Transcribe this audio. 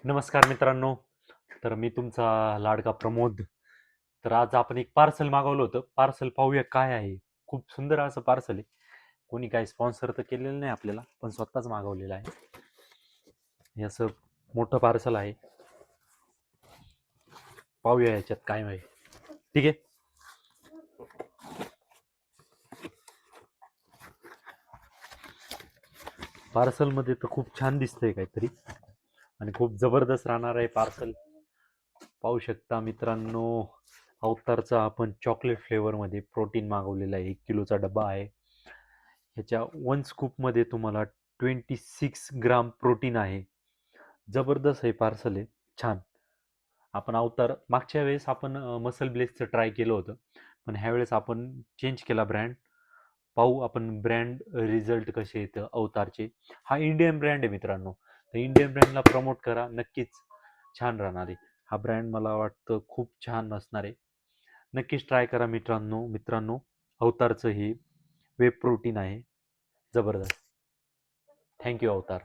नमस्कार मित्रांनो. तर मी तुमचा लाडका प्रमोद. तर आज आपण एक पार्सल मागवलं होतं. पार्सल पाहूया काय आहे. खूप सुंदर असं पार्सल आहे. कोणी काही स्पॉन्सर तर केलेलं नाही आपल्याला, पण स्वतःच मागवलेलं आहे. हे असं मोठं पार्सल आहे. पाहूया याच्यात काय आहे. ठीक आहे. पार्सलमध्ये तर खूप छान दिसतंय काहीतरी आणि खूप जबरदस्त राहणार आहे पार्सल. पाहू शकता मित्रांनो, अवतारचा आपण चॉकलेट फ्लेवरमध्ये प्रोटीन मागवलेला आहे. 1 किलोचा डबा आहे. ह्याच्या वन स्कूपमध्ये तुम्हाला 26 ग्राम प्रोटीन आहे. जबरदस्त हे पार्सल आहे. छान. आपण अवतार मागच्या वेळेस आपण मसल ब्लेसचं ट्राय केलं होतं, पण ह्यावेळेस आपण चेंज केला ब्रँड. पाहू आपण ब्रँड रिझल्ट कसे येतं अवतारचे. हा इंडियन ब्रँड आहे मित्रांनो, तर इंडियन ब्रँडला प्रमोट करा, नक्कीच छान राहणार आहे. हा ब्रँड मला वाटतं खूप छान असणार आहे. नक्कीच ट्राय करा मित्रांनो. मित्रांनो, अवतारचं हे वे प्रोटीन आहे. जबरदस्त. थँक्यू अवतार.